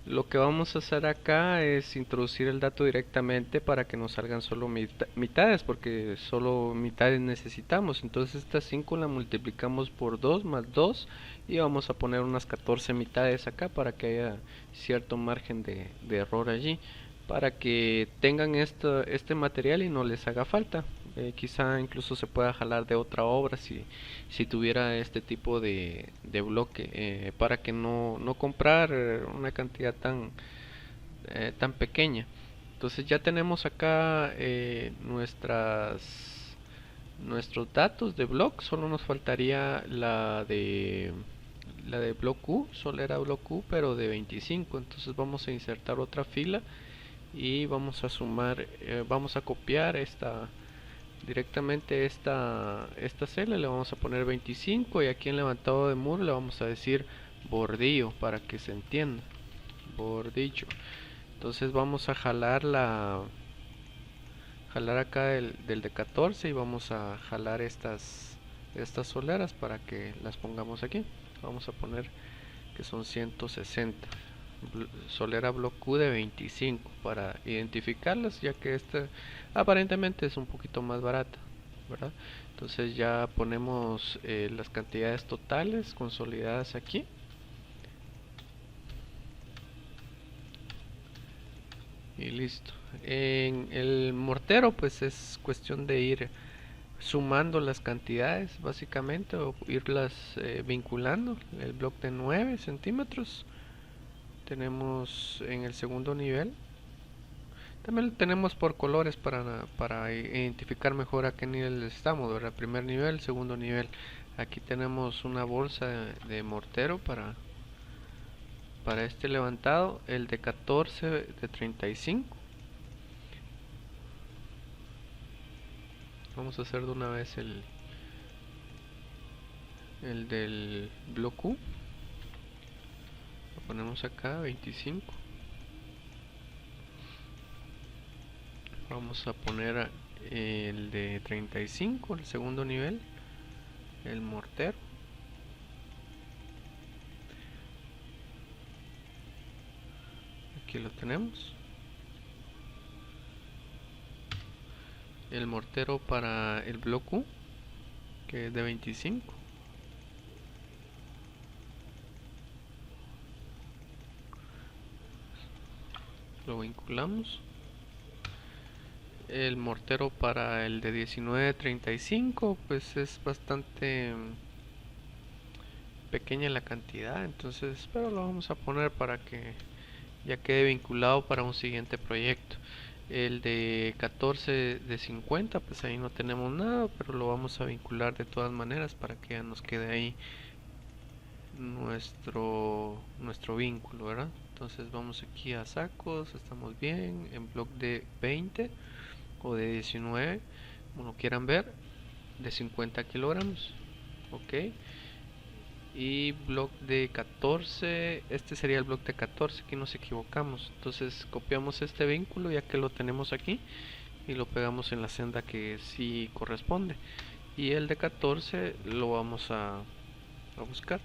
Speaker 1: Lo que vamos a hacer acá es introducir el dato directamente para que nos salgan solo mitades, porque solo mitades necesitamos. Entonces esta 5 la multiplicamos por 2 más 2 y vamos a poner unas 14 mitades acá para que haya cierto margen de error allí, para que tengan este material y no les haga falta. Quizá incluso se pueda jalar de otra obra si tuviera este tipo de bloque, para que no comprar una cantidad tan pequeña. Entonces ya tenemos acá nuestros datos de block. Solo nos faltaría la de block U, solo era block U pero de 25. Entonces vamos a insertar otra fila y vamos a sumar, vamos a copiar directamente esta celda, le vamos a poner 25 y aquí en levantado de muro le vamos a decir bordillo para que se entienda, bordillo. Entonces vamos a jalar acá del de 14 y vamos a jalar estas soleras para que las pongamos aquí. Vamos a poner que son 160. Solera Block Q de 25 para identificarlas, ya que esta aparentemente es un poquito más barata, ¿verdad? Entonces ya ponemos las cantidades totales consolidadas aquí. Y listo. En el mortero pues es cuestión de ir sumando las cantidades básicamente, o irlas vinculando. El bloque de 9 centímetros tenemos en el segundo nivel. También lo tenemos por colores para identificar mejor a qué nivel estamos, ¿verdad? Primer nivel, segundo nivel. Aquí tenemos una bolsa de mortero para este levantado, el de 14 de 35. Vamos a hacer de una vez el del bloque U. Lo ponemos acá, 25. Vamos a poner el de 35, el segundo nivel, el mortero. Aquí lo tenemos. El mortero para el bloque U, que es de 25. Lo vinculamos. El mortero para el de 19.35 pues es bastante pequeña la cantidad, entonces pero lo vamos a poner para que ya quede vinculado para un siguiente proyecto. El de 14 de 50 pues ahí no tenemos nada, pero lo vamos a vincular de todas maneras para que ya nos quede ahí nuestro vínculo, ¿verdad? Entonces vamos aquí a sacos, estamos bien, en bloque de 20 o de 19, como quieran ver, de 50 kilogramos, ok. Y bloque de 14, este sería el bloque de 14, aquí nos equivocamos, entonces copiamos este vínculo ya que lo tenemos aquí y lo pegamos en la senda que sí corresponde, y el de 14 lo vamos a buscar,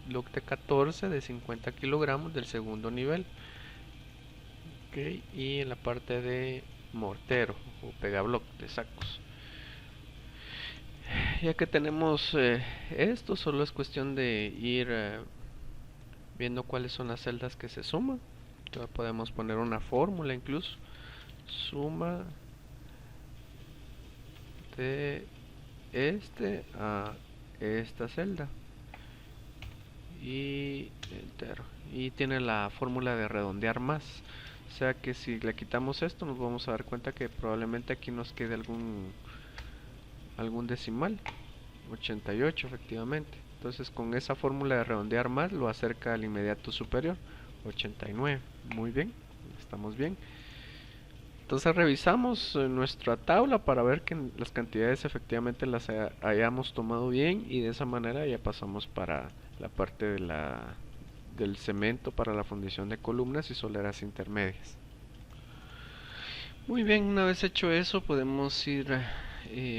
Speaker 1: bloque de 14 de 50 kilogramos del segundo nivel, ok. Y en la parte de mortero o pegabloc de sacos, ya que tenemos esto, solo es cuestión de ir viendo cuáles son las celdas que se suman. Entonces podemos poner una fórmula incluso, suma de este a esta celda y entero, y tiene la fórmula de redondear más, o sea que si le quitamos esto nos vamos a dar cuenta que probablemente aquí nos quede algún decimal, 88 efectivamente. Entonces con esa fórmula de redondear más lo acerca al inmediato superior, 89. Muy bien, estamos bien. Entonces revisamos nuestra tabla para ver que las cantidades efectivamente las hayamos tomado bien, y de esa manera ya pasamos para la parte del cemento para la fundición de columnas y soleras intermedias. Muy bien, una vez hecho eso podemos ir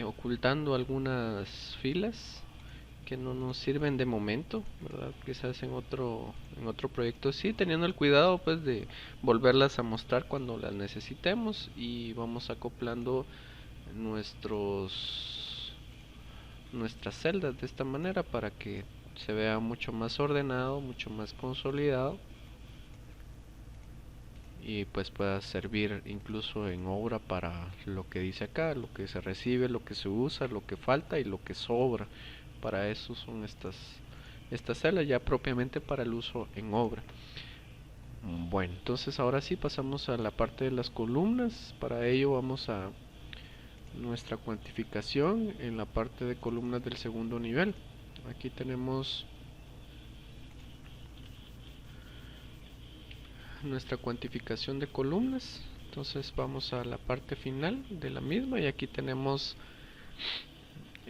Speaker 1: ocultando algunas filas que no nos sirven de momento, ¿verdad? Quizás en otro proyecto sí, teniendo el cuidado pues de volverlas a mostrar cuando las necesitemos, y vamos acoplando nuestras celdas de esta manera para que se vea mucho más ordenado, mucho más consolidado, y pues pueda servir incluso en obra para lo que dice acá, lo que se recibe, lo que se usa, lo que falta y lo que sobra. Para eso son estas celdas ya propiamente para el uso en obra. Bueno, entonces ahora sí pasamos a la parte de las columnas. Para ello vamos a nuestra cuantificación en la parte de columnas del segundo nivel. Aquí tenemos nuestra cuantificación de columnas. Entonces vamos a la parte final de la misma, y aquí tenemos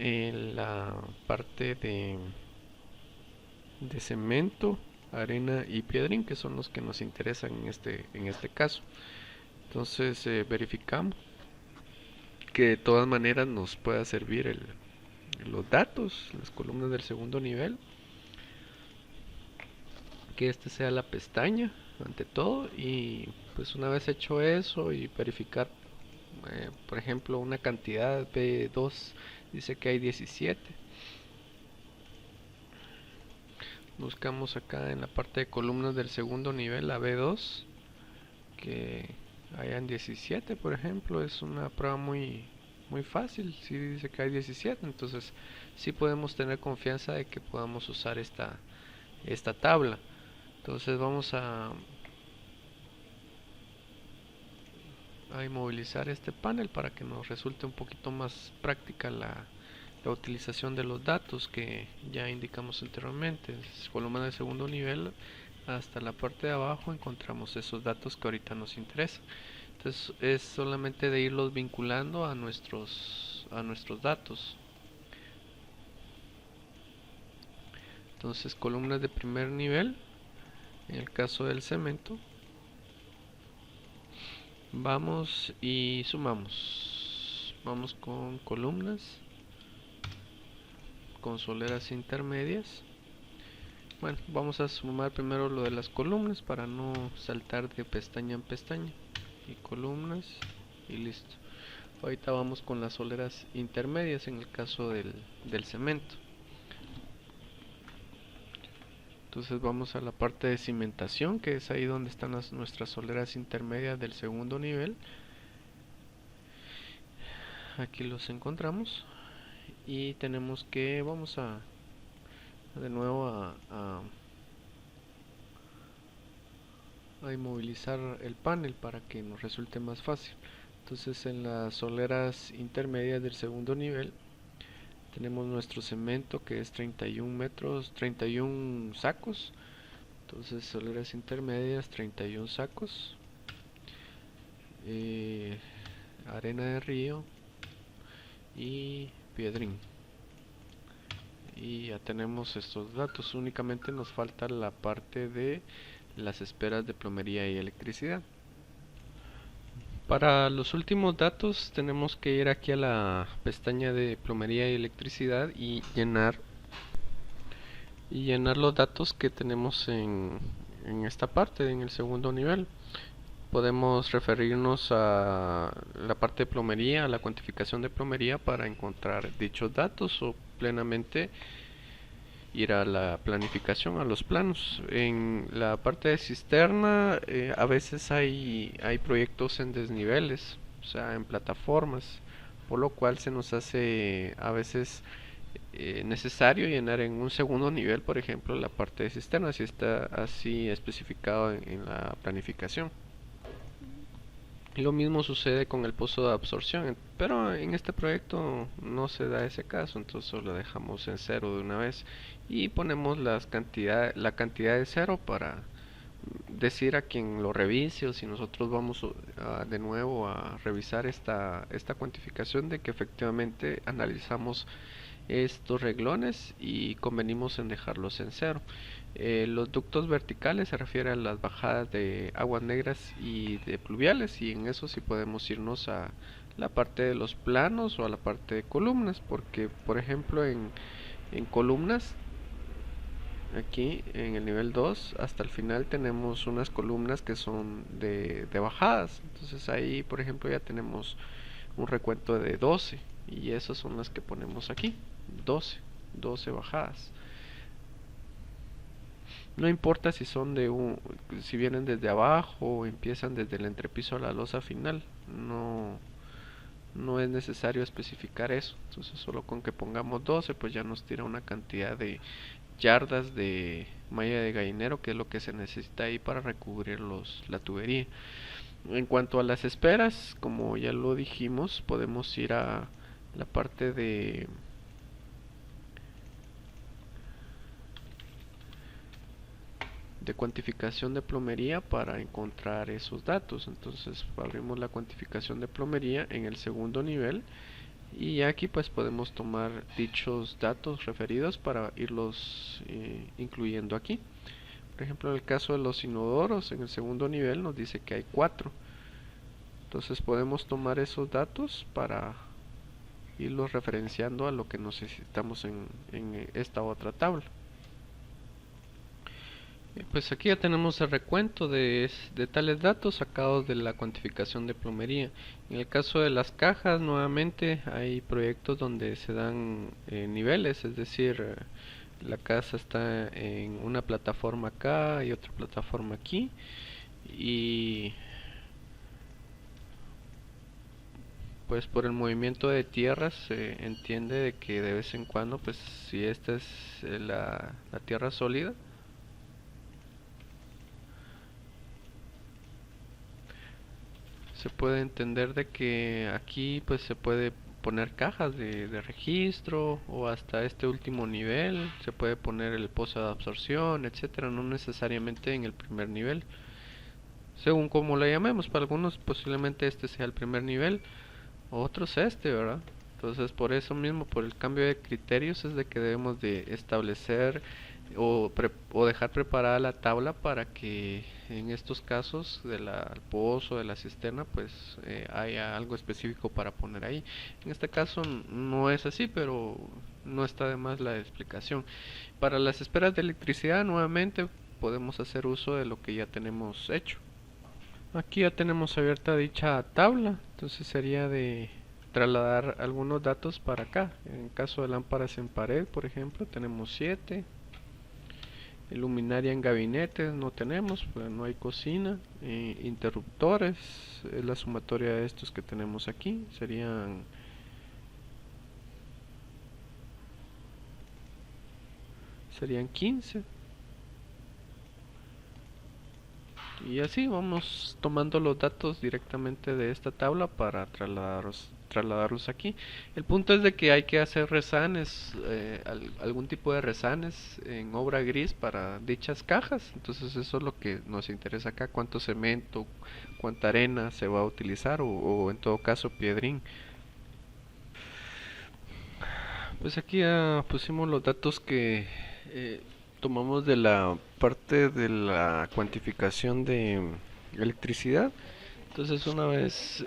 Speaker 1: la parte de cemento, arena y piedrín, que son los que nos interesan en este caso. Entonces verificamos que de todas maneras nos pueda servir los datos, las columnas del segundo nivel. que este sea la pestaña ante todo, y pues una vez hecho eso y verificar por ejemplo una cantidad B2 dice que hay 17. Buscamos acá en la parte de columnas del segundo nivel la B2 que hayan 17, por ejemplo. Es una prueba muy fácil. Si dice que hay 17, entonces sí podemos tener confianza de que podamos usar esta tabla. Entonces vamos a inmovilizar este panel para que nos resulte un poquito más práctica la utilización de los datos que ya indicamos anteriormente. Columna de segundo nivel hasta la parte de abajo encontramos esos datos que ahorita nos interesan. Entonces es solamente de irlos vinculando a nuestros datos. Entonces columnas de primer nivel, en el caso del cemento, vamos y sumamos. Vamos con columnas, con soleras intermedias. Bueno, vamos a sumar primero lo de las columnas para no saltar de pestaña en pestaña. Y columnas y listo. Ahorita vamos con las soleras intermedias en el caso del cemento. Entonces vamos a la parte de cimentación, que es ahí donde están nuestras soleras intermedias del segundo nivel. Aquí los encontramos y tenemos que, vamos a de nuevo a inmovilizar el panel para que nos resulte más fácil. Entonces en las soleras intermedias del segundo nivel tenemos nuestro cemento que es 31 metros, 31 sacos. Entonces soleras intermedias 31 sacos, arena de río y piedrín. Y ya tenemos estos datos. Únicamente nos falta la parte de las esperas de plomería y electricidad. Para los últimos datos tenemos que ir aquí a la pestaña de plomería y electricidad y llenar los datos que tenemos en esta parte, en el segundo nivel. Podemos referirnos a la parte de plomería, a la cuantificación de plomería para encontrar dichos datos, o plenamente ir a la planificación, a los planos. En la parte de cisterna a veces hay proyectos en desniveles, o sea, en plataformas, por lo cual se nos hace a veces necesario llenar en un segundo nivel, por ejemplo, la parte de cisterna, si está así especificado en la planificación. Y lo mismo sucede con el pozo de absorción, pero en este proyecto no se da ese caso, entonces lo dejamos en cero de una vez y ponemos la cantidad de cero para decir a quien lo revise, o si nosotros vamos de nuevo a revisar esta cuantificación, de que efectivamente analizamos estos reglones y convenimos en dejarlos en cero. Los ductos verticales se refiere a las bajadas de aguas negras y de pluviales, y en eso sí podemos irnos a la parte de los planos o a la parte de columnas, porque por ejemplo en columnas, aquí en el nivel 2 hasta el final tenemos unas columnas que son de bajadas. Entonces ahí por ejemplo ya tenemos un recuento de 12, y esas son las que ponemos aquí, 12 bajadas. No importa si son si vienen desde abajo o empiezan desde el entrepiso a la losa final, no es necesario especificar eso. Entonces solo con que pongamos 12 pues ya nos tira una cantidad de yardas de malla de gallinero, que es lo que se necesita ahí para recubrir la tubería. En cuanto a las esperas, como ya lo dijimos, podemos ir a la parte de cuantificación de plomería para encontrar esos datos. Entonces abrimos la cuantificación de plomería en el segundo nivel, y aquí pues podemos tomar dichos datos referidos para irlos incluyendo aquí. Por ejemplo, en el caso de los inodoros, en el segundo nivel nos dice que hay 4. Entonces podemos tomar esos datos para irlos referenciando a lo que necesitamos en esta otra tabla. Pues aquí ya tenemos el recuento de tales datos sacados de la cuantificación de plomería. En el caso de las cajas, nuevamente hay proyectos donde se dan niveles, es decir, la casa está en una plataforma acá y otra plataforma aquí, y pues por el movimiento de tierras se entiende de que de vez en cuando, pues si esta es la tierra sólida, se puede entender de que aquí pues se puede poner cajas de registro, o hasta este último nivel se puede poner el pozo de absorción, etcétera, no necesariamente en el primer nivel, según como lo llamemos. Para algunos posiblemente este sea el primer nivel, otros este, ¿verdad? Entonces por eso mismo, por el cambio de criterios, es de que debemos de establecer o dejar preparada la tabla para que en estos casos del pozo, de la cisterna, pues haya algo específico para poner ahí. En este caso no es así, pero no está de más la explicación. Para las esperas de electricidad, nuevamente podemos hacer uso de lo que ya tenemos hecho. Aquí ya tenemos abierta dicha tabla, entonces sería de trasladar algunos datos para acá. En caso de lámparas en pared, por ejemplo, tenemos 7. Luminaria en gabinetes no tenemos, pues no hay cocina. Interruptores es la sumatoria de estos que tenemos aquí, serían 15. Y así vamos tomando los datos directamente de esta tabla para trasladarlos aquí. El punto es de que hay que hacer resanes, algún tipo de resanes en obra gris para dichas cajas. Entonces eso es lo que nos interesa acá: cuánto cemento, cuánta arena se va a utilizar, o en todo caso piedrín. Pues aquí ya pusimos los datos que tomamos de la parte de la cuantificación de electricidad. Entonces una vez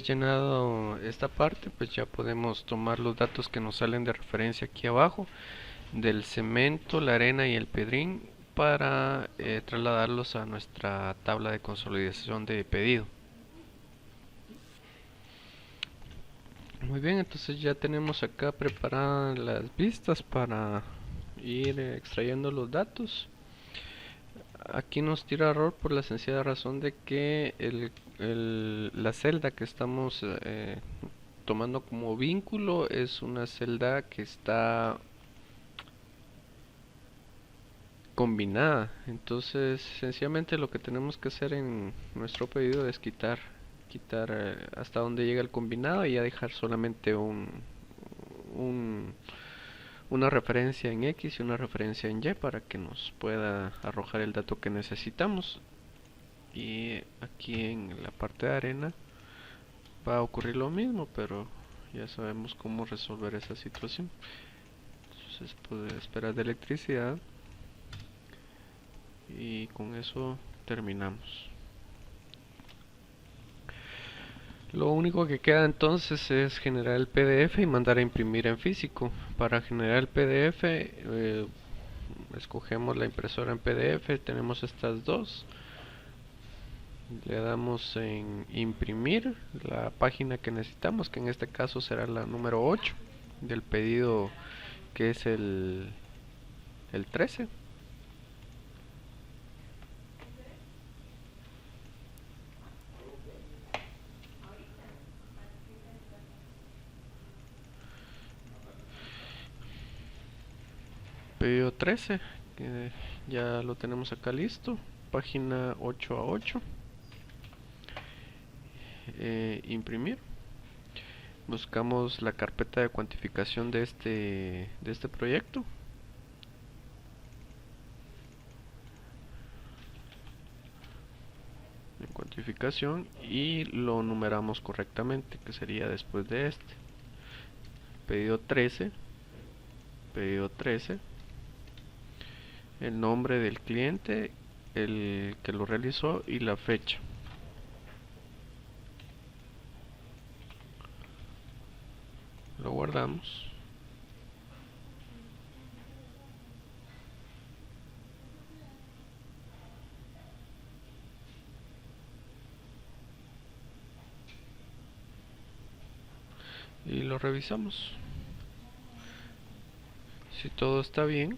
Speaker 1: llenado esta parte, pues ya podemos tomar los datos que nos salen de referencia aquí abajo del cemento, la arena y el pedrín, para trasladarlos a nuestra tabla de consolidación de pedido. Muy bien, entonces ya tenemos acá preparadas las vistas para ir extrayendo los datos. Aquí nos tira error por la sencilla razón de que la celda que estamos tomando como vínculo es una celda que está combinada. Entonces sencillamente lo que tenemos que hacer en nuestro pedido es quitar hasta donde llega el combinado, y ya dejar solamente un una referencia en X y una referencia en Y para que nos pueda arrojar el dato que necesitamos. Y aquí en la parte de arena va a ocurrir lo mismo, pero ya sabemos cómo resolver esa situación. Entonces, pues, esperar de electricidad, y con eso terminamos. Lo único que queda entonces es generar el PDF y mandar a imprimir en físico. Para generar el PDF, escogemos la impresora en PDF, tenemos estas dos. Le damos en imprimir la página que necesitamos, que en este caso será la número 8 del pedido, que es el 13. Pedido 13, que ya lo tenemos acá listo. Página 8 a 8. Imprimir. Buscamos la carpeta de cuantificación de este proyecto. En cuantificación, y lo numeramos correctamente, que sería después de este. Pedido 13. Pedido 13. El nombre del cliente, el que lo realizó y la fecha. Lo guardamos. y lo revisamos. Si todo está bien,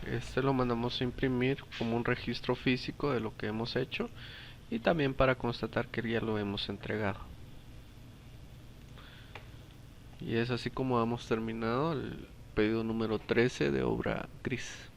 Speaker 1: este lo mandamos a imprimir como un registro físico de lo que hemos hecho y también para constatar que ya lo hemos entregado. Y es así como hemos terminado el pedido número 13 de obra gris.